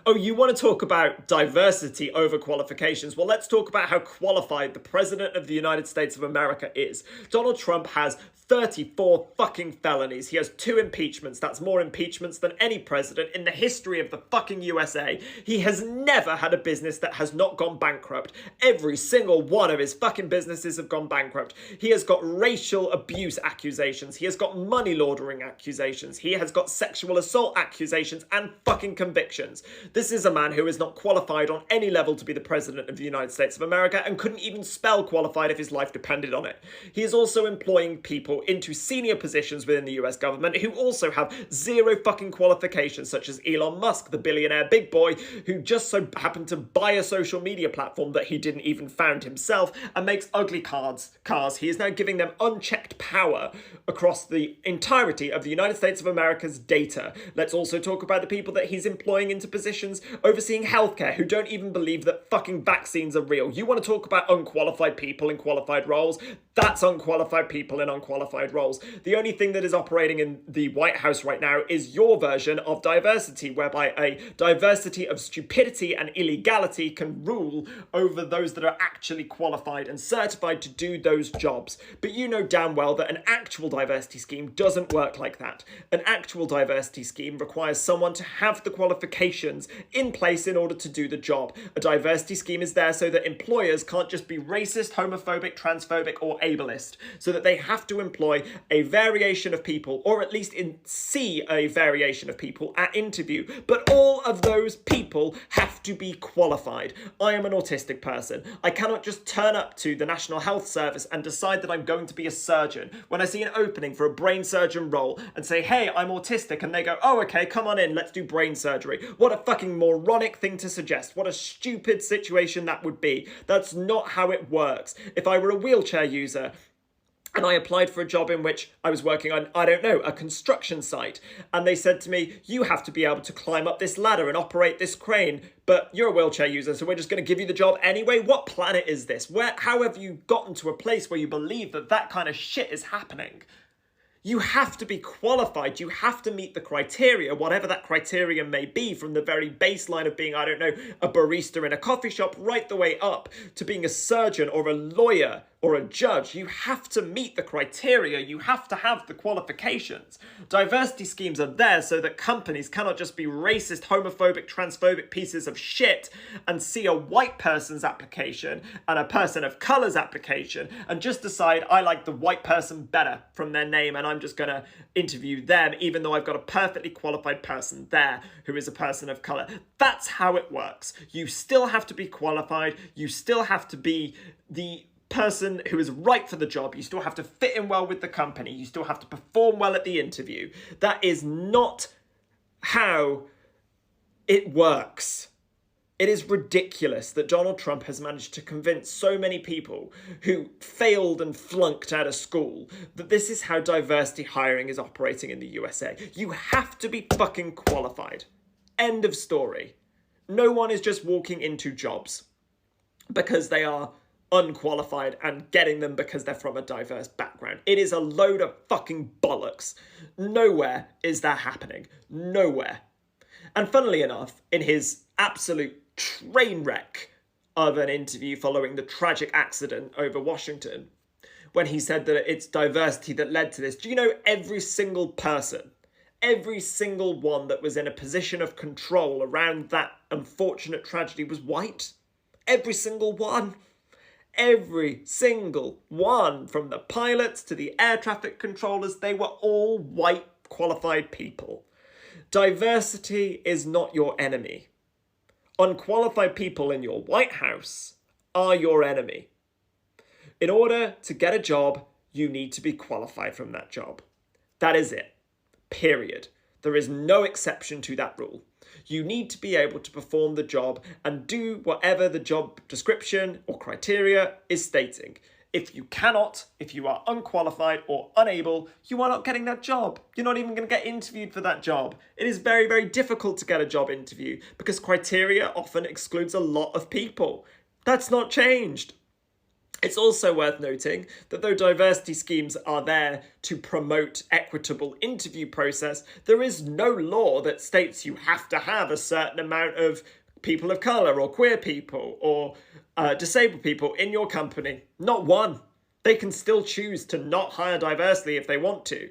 Oh, you want to talk about diversity over qualifications? Well, let's talk about how qualified the President of the United States of America is. Donald Trump has 34 fucking felonies. He has 2 impeachments. That's more impeachments than any president in the history of the fucking USA. He has never had a business that has not gone bankrupt. Every single one of his fucking businesses have gone bankrupt. He has got racial abuse accusations. He has got money laundering accusations. He has got sexual assault accusations and fucking convictions. This is a man who is not qualified on any level to be the President of the United States of America and couldn't even spell qualified if his life depended on it. He is also employing people into senior positions within the US government who also have zero fucking qualifications, such as Elon Musk, the billionaire big boy, who just so happened to buy a social media platform that he didn't even found himself and makes ugly cars. He is now giving them unchecked power across the entirety of the United States of America's data. Let's also talk about the people that he's employing into positions overseeing healthcare who don't even believe that fucking vaccines are real. You want to talk about unqualified people in qualified roles? That's unqualified people in unqualified roles. The only thing that is operating in the White House right now is your version of diversity, whereby a diversity of stupidity and illegality can rule over those that are actually qualified and certified to do those jobs. But you know damn well that an actual diversity scheme doesn't work like that. An actual diversity scheme requires someone to have the qualifications in place in order to do the job. A diversity scheme is there so that employers can't just be racist, homophobic, transphobic, or ableist, so that they have to employ a variation of people, or at least see a variation of people at interview. But all of those people have to be qualified. I am an autistic person. I cannot just turn up to the National Health Service and decide that I'm going to be a surgeon when I see an opening for a brain surgeon role and say, hey, I'm autistic, and they go, oh, okay, come on in, let's do brain surgery. What a fucking moronic thing to suggest. What a stupid situation that would be. That's not how it works. If I were a wheelchair user and I applied for a job in which I was working on, I don't know, a construction site, and they said to me, you have to be able to climb up this ladder and operate this crane, but you're a wheelchair user, so we're just going to give you the job anyway? What planet is this? How have you gotten to a place where you believe that that kind of shit is happening? You have to be qualified. You have to meet the criteria, whatever that criteria may be, from the very baseline of being, I don't know, a barista in a coffee shop, right the way up to being a surgeon or a lawyer or a judge. You have to meet the criteria. You have to have the qualifications. Diversity schemes are there so that companies cannot just be racist, homophobic, transphobic pieces of shit and see a white person's application and a person of color's application and just decide I like the white person better from their name and I'm just going to interview them even though I've got a perfectly qualified person there who is a person of color. That's how it works. You still have to be qualified. You still have to be the person who is right for the job. You still have to fit in well with the company. You still have to perform well at the interview. That is not how it works. It is ridiculous that Donald Trump has managed to convince so many people who failed and flunked out of school that this is how diversity hiring is operating in the USA. You have to be fucking qualified. End of story. No one is just walking into jobs because they are unqualified and getting them because they're from a diverse background. It is a load of fucking bollocks. Nowhere is that happening. Nowhere. And funnily enough, in his absolute train wreck of an interview following the tragic accident over Washington, when he said that it's diversity that led to this, do you know every single person, every single one that was in a position of control around that unfortunate tragedy was white? Every single one. Every single one, from the pilots to the air traffic controllers, they were all white qualified people. Diversity is not your enemy. Unqualified people in your White House are your enemy. In order to get a job, you need to be qualified from that job. That is it. Period. There is no exception to that rule. You need to be able to perform the job and do whatever the job description or criteria is stating. If you cannot, if you are unqualified or unable, you are not getting that job. You're not even going to get interviewed for that job. It is very, very difficult to get a job interview because criteria often excludes a lot of people. That's not changed. It's also worth noting that though diversity schemes are there to promote equitable interview process, there is no law that states you have to have a certain amount of people of colour or queer people or disabled people in your company. Not one. They can still choose to not hire diversely if they want to.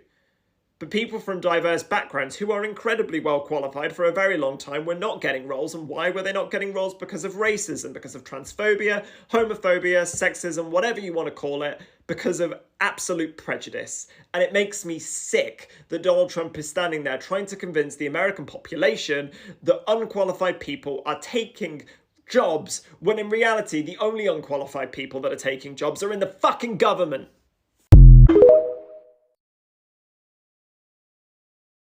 But people from diverse backgrounds who are incredibly well qualified for a very long time were not getting roles. And why were they not getting roles? Because of racism, because of transphobia, homophobia, sexism, whatever you want to call it, because of absolute prejudice. And it makes me sick that Donald Trump is standing there trying to convince the American population that unqualified people are taking jobs, when in reality, the only unqualified people that are taking jobs are in the fucking government.